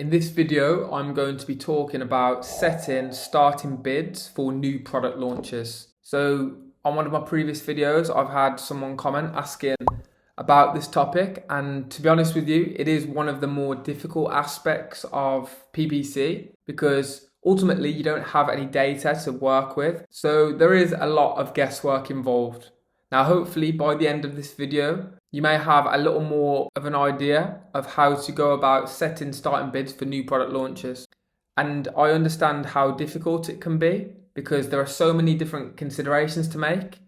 In this video, I'm going to be talking about setting starting bids for new product launches. So on one of my previous videos, I've had someone comment asking about this topic. And to be honest with you, it is one of the more difficult aspects of PPC because ultimately you don't have any data to work with. So there is a lot of guesswork involved. Now, hopefully by the end of this video, you may have a little more of an idea of how to go about setting starting bids for new product launches. And I understand how difficult it can be because there are so many different considerations to make.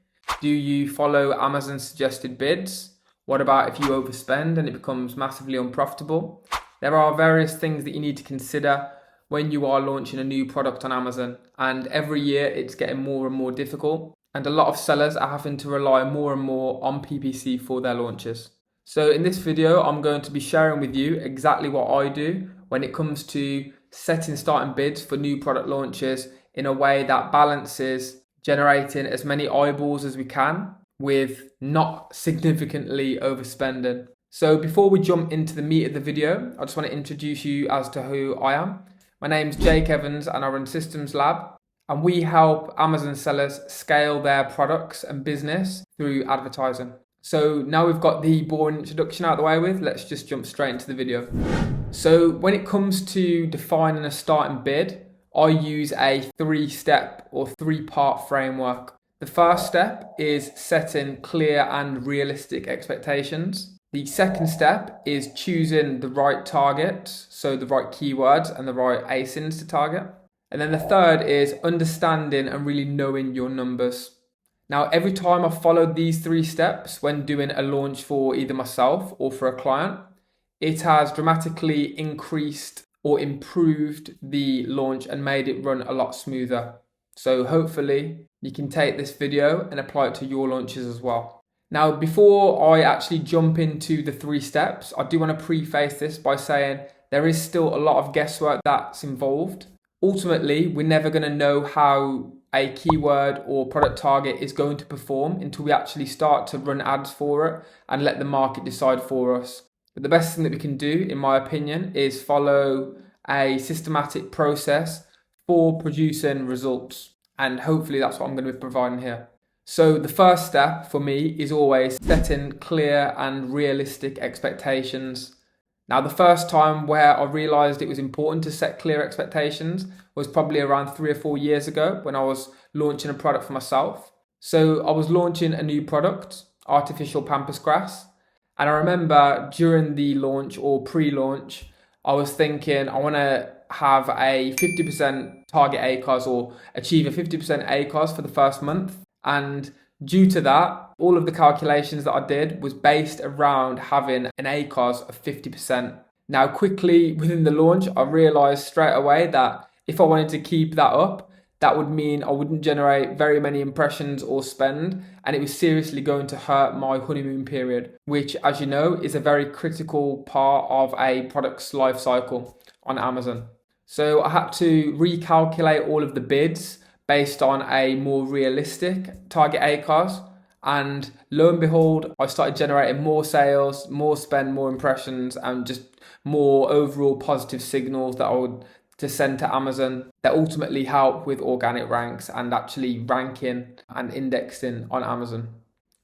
Do you follow Amazon's suggested bids? What about if you overspend and it becomes massively unprofitable? There are various things that you need to consider when you are launching a new product on Amazon. And every year it's getting more and more difficult. And a lot of sellers are having to rely more and more on PPC for their launches. So in this video, I'm going to be sharing with you exactly what I do when it comes to setting starting bids for new product launches in a way that balances generating as many eyeballs as we can with not significantly overspending. So before we jump into the meat of the video, I just want to introduce you as to who I am. My name's Jake Evans and I run Systems Lab. And we help Amazon sellers scale their products and business through advertising. So now we've got the boring introduction out of the way with, let's just jump straight into the video. So when it comes to defining a starting bid, I use a three-step or three-part framework. The first step is setting clear and realistic expectations. The second step is choosing the right targets, so the right keywords and the right ASINs to target. And then the third is understanding and really knowing your numbers. Now, every time I followed these three steps when doing a launch for either myself or for a client, it has dramatically increased or improved the launch and made it run a lot smoother. So hopefully you can take this video and apply it to your launches as well. Now, before I actually jump into the three steps, I do want to preface this by saying there is still a lot of guesswork that's involved. Ultimately, we're never going to know how a keyword or product target is going to perform until we actually start to run ads for it and let the market decide for us. But the best thing that we can do, in my opinion, is follow a systematic process for producing results. And hopefully that's what I'm going to be providing here. So the first step for me is always setting clear and realistic expectations. Now, the first time where I realized it was important to set clear expectations was probably around 3 or 4 years ago when I was launching a product for myself. So I was launching a new product, artificial pampas grass. And I remember during the launch or pre-launch, I was thinking I want to have a 50% target ACOS or achieve a 50% ACOS for the first month. And due to that, all of the calculations that I did was based around having an ACOS of 50%. Now, quickly within the launch, I realized straight away that if I wanted to keep that up, that would mean I wouldn't generate very many impressions or spend, and it was seriously going to hurt my honeymoon period, which, as you know, is a very critical part of a product's life cycle on Amazon. So I had to recalculate all of the bids based on a more realistic target ACOS. And lo and behold, I started generating more sales, more spend, more impressions, and just more overall positive signals that I would to send to Amazon that ultimately help with organic ranks and actually ranking and indexing on Amazon.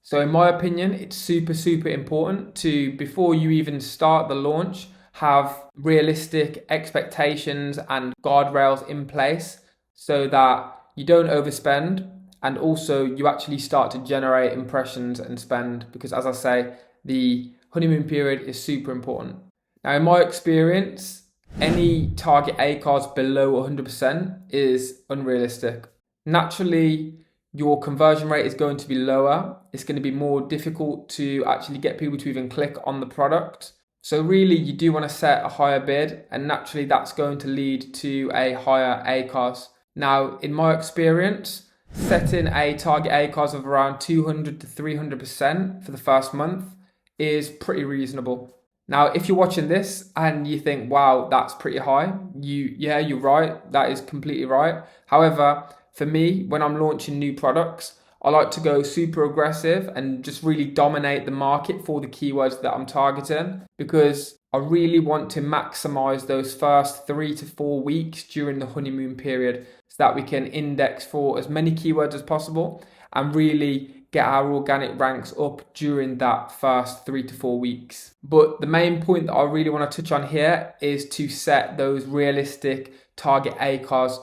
So in my opinion, it's super important to, before you even start the launch, have realistic expectations and guardrails in place so that you don't overspend. And also you actually start to generate impressions and spend because, as I say, the honeymoon period is super important. Now, in my experience, any target ACOS below 100% is unrealistic. Naturally, your conversion rate is going to be lower. It's going to be more difficult to actually get people to even click on the product. So really, you do want to set a higher bid, and naturally that's going to lead to a higher ACOS. Now, in my experience, setting a target ACOS of around 200 to 300% for the first month is pretty reasonable. Now, if you're watching this and you think, wow, that's pretty high, you're right. That is completely right. However, for me, when I'm launching new products, I like to go super aggressive and just really dominate the market for the keywords that I'm targeting, because I really want to maximize those first 3 to 4 weeks during the honeymoon period so that we can index for as many keywords as possible and really get our organic ranks up during that first 3 to 4 weeks. But the main point that I really want to touch on here is to set those realistic target ACOS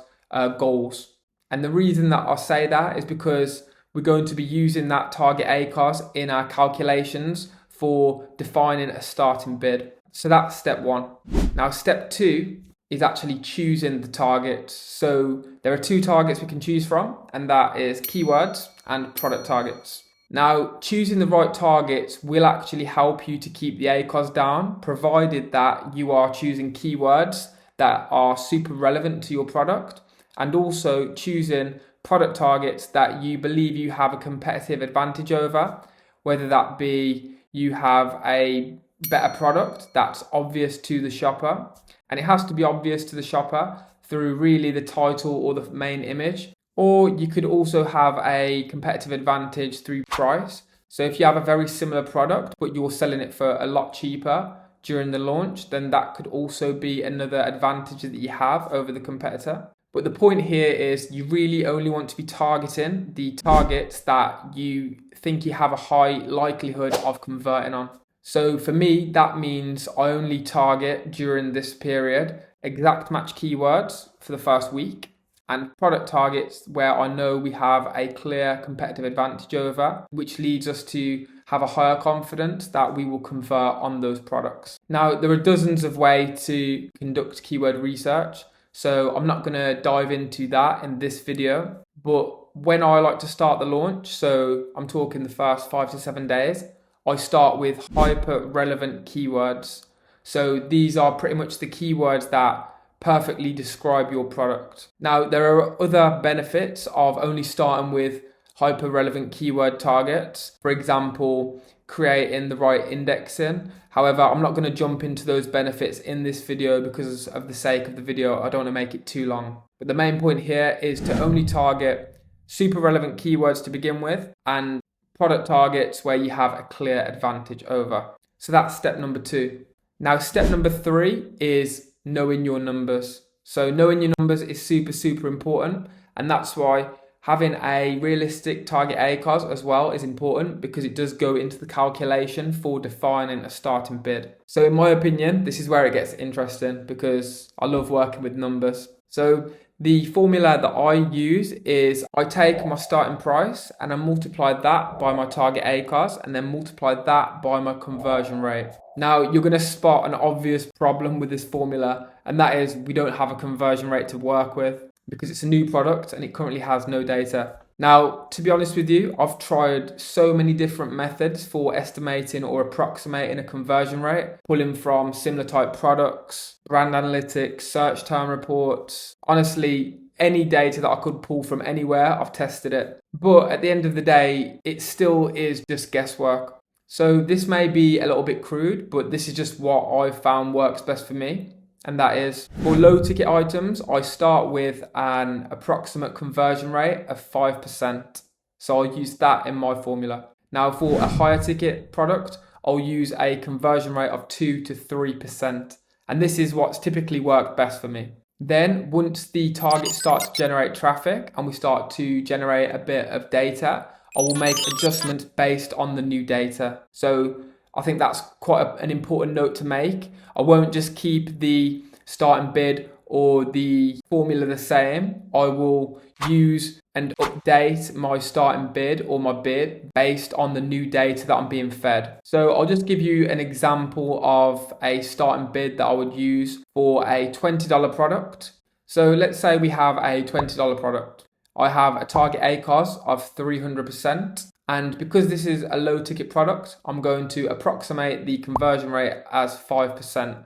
goals. And the reason that I say that is because we're going to be using that target ACOS in our calculations for defining a starting bid. So that's step one. Now, step two is actually choosing the targets. So there are two targets we can choose from, and that is keywords and product targets. Now, choosing the right targets will actually help you to keep the ACOS down, provided that you are choosing keywords that are super relevant to your product, and also choosing product targets that you believe you have a competitive advantage over, whether that be you have a better product that's obvious to the shopper, and it has to be obvious to the shopper through really the title or the main image, or you could also have a competitive advantage through price. So if you have a very similar product but you're selling it for a lot cheaper during the launch, then that could also be another advantage that you have over the competitor. But the point here is you really only want to be targeting the targets that you think you have a high likelihood of converting on. So for me, that means I only target during this period exact match keywords for the first week and product targets where I know we have a clear competitive advantage over, which leads us to have a higher confidence that we will convert on those products. Now, there are dozens of ways to conduct keyword research, so I'm not going to dive into that in this video. But when I like to start the launch, so I'm talking the first 5 to 7 days, I start with hyper relevant keywords. So these are pretty much the keywords that perfectly describe your product. Now, there are other benefits of only starting with hyper relevant keyword targets. For example, creating the right indexing. However, I'm not going to jump into those benefits in this video because of the sake of the video, I don't want to make it too long. But the main point here is to only target super relevant keywords to begin with and product targets where you have a clear advantage over. So that's step number 2. Now, step number 3 is knowing your numbers. So knowing your numbers is super important, and that's why having a realistic target ACOS as well is important, because it does go into the calculation for defining a starting bid. So in my opinion, this is where it gets interesting because I love working with numbers. So the formula that I use is I take my starting price and I multiply that by my target ACOS and then multiply that by my conversion rate. Now, you're going to spot an obvious problem with this formula, and that is we don't have a conversion rate to work with because it's a new product and it currently has no data. Now, to be honest with you, I've tried so many different methods for estimating or approximating a conversion rate, pulling from similar type products, brand analytics, search term reports. Honestly, any data that I could pull from anywhere, I've tested it. But at the end of the day, it still is just guesswork. So this may be a little bit crude, but this is just what I've found works best for me. And that is, for low ticket items, I start with an approximate conversion rate of 5%. So I'll use that in my formula. Now, for a higher ticket product, I'll use a conversion rate of 2 to 3%. And this is what's typically worked best for me. Then once the targets start to generate traffic and we start to generate a bit of data, I will make adjustments based on the new data. So I think that's quite an important note to make. I won't just keep the starting bid or the formula the same. I will use and update my starting bid or my bid based on the new data that I'm being fed. So I'll just give you an example of a starting bid that I would use for a $20 product. So let's say we have a $20 product. I have a target ACOS of 300%. And because this is a low ticket product, I'm going to approximate the conversion rate as 5%.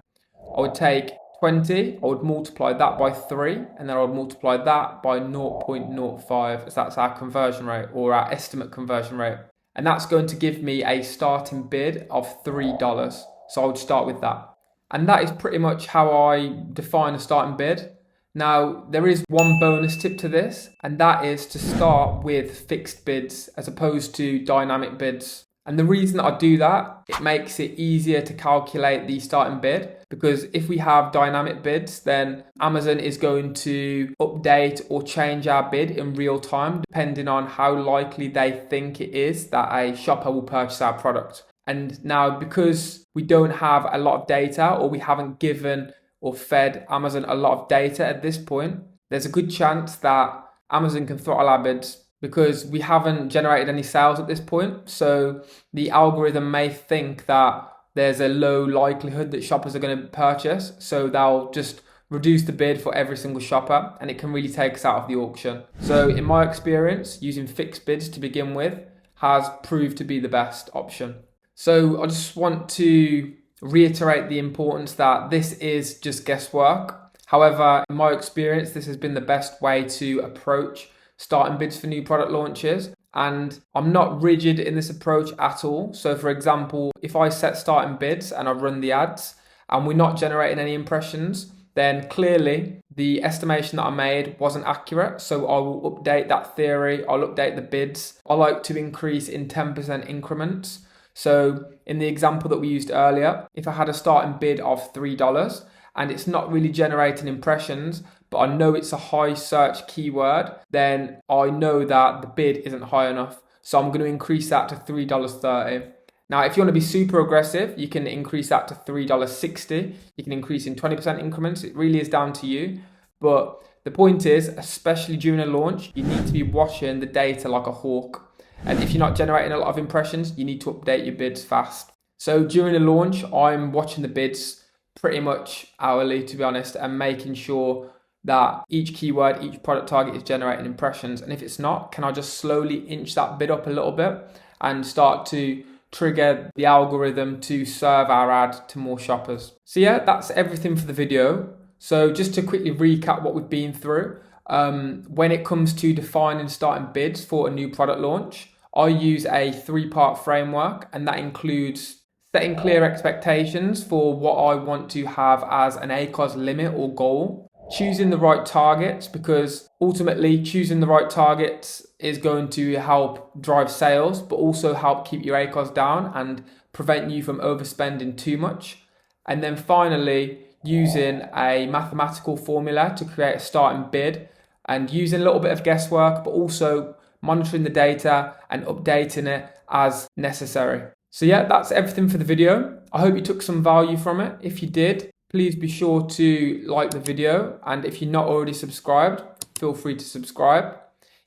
I would take 20, I would multiply that by 3, and then I would multiply that by 0.05, as that's our conversion rate or our estimate conversion rate. And that's going to give me a starting bid of $3. So I would start with that. And that is pretty much how I define a starting bid. Now, there is one bonus tip to this, and that is to start with fixed bids as opposed to dynamic bids. And the reason that I do that, it makes it easier to calculate the starting bid, because if we have dynamic bids, then Amazon is going to update or change our bid in real time, depending on how likely they think it is that a shopper will purchase our product. And now, because we don't have a lot of data, or we haven't given or fed Amazon a lot of data at this point, there's a good chance that Amazon can throttle our bids, because we haven't generated any sales at this point. So the algorithm may think that there's a low likelihood that shoppers are going to purchase. So they'll just reduce the bid for every single shopper, and it can really take us out of the auction. So in my experience, using fixed bids to begin with has proved to be the best option. So I just want to reiterate the importance that this is just guesswork. However, in my experience, this has been the best way to approach starting bids for new product launches. And I'm not rigid in this approach at all. So for example, if I set starting bids and I run the ads and we're not generating any impressions, then clearly the estimation that I made wasn't accurate. So I will update that theory. I'll update the bids. I like to increase in 10% increments. So in the example that we used earlier, if I had a starting bid of $3 and it's not really generating impressions, but I know it's a high search keyword, then I know that the bid isn't high enough. So I'm going to increase that to $3.30. Now, if you want to be super aggressive, you can increase that to $3.60. You can increase in 20% increments. It really is down to you. But the point is, especially during a launch, you need to be watching the data like a hawk. And if you're not generating a lot of impressions, you need to update your bids fast. So during a launch, I'm watching the bids pretty much hourly, to be honest, and making sure that each keyword, each product target is generating impressions. And if it's not, can I just slowly inch that bid up a little bit and start to trigger the algorithm to serve our ad to more shoppers? So yeah, that's everything for the video. So just to quickly recap what we've been through, when it comes to defining starting bids for a new product launch, I use a 3-part framework, and that includes setting clear expectations for what I want to have as an ACOS limit or goal, choosing the right targets, because ultimately choosing the right targets is going to help drive sales, but also help keep your ACOS down and prevent you from overspending too much. And then finally, using a mathematical formula to create a starting bid, and using a little bit of guesswork, but also monitoring the data and updating it as necessary. So yeah, that's everything for the video. I hope you took some value from it. If you did, please be sure to like the video. And if you're not already subscribed, feel free to subscribe.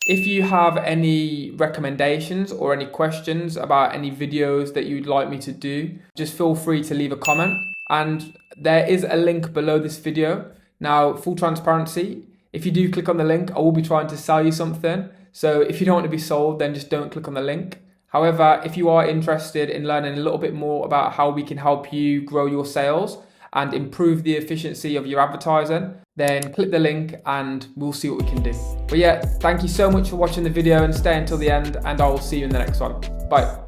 If you have any recommendations or any questions about any videos that you'd like me to do, just feel free to leave a comment. And there is a link below this video. Now, full transparency, if you do click on the link, I will be trying to sell you something. So if you don't want to be sold, then just don't click on the link. However, if you are interested in learning a little bit more about how we can help you grow your sales and improve the efficiency of your advertising, then click the link and we'll see what we can do. But yeah, thank you so much for watching the video and stay until the end, and I will see you in the next one. Bye.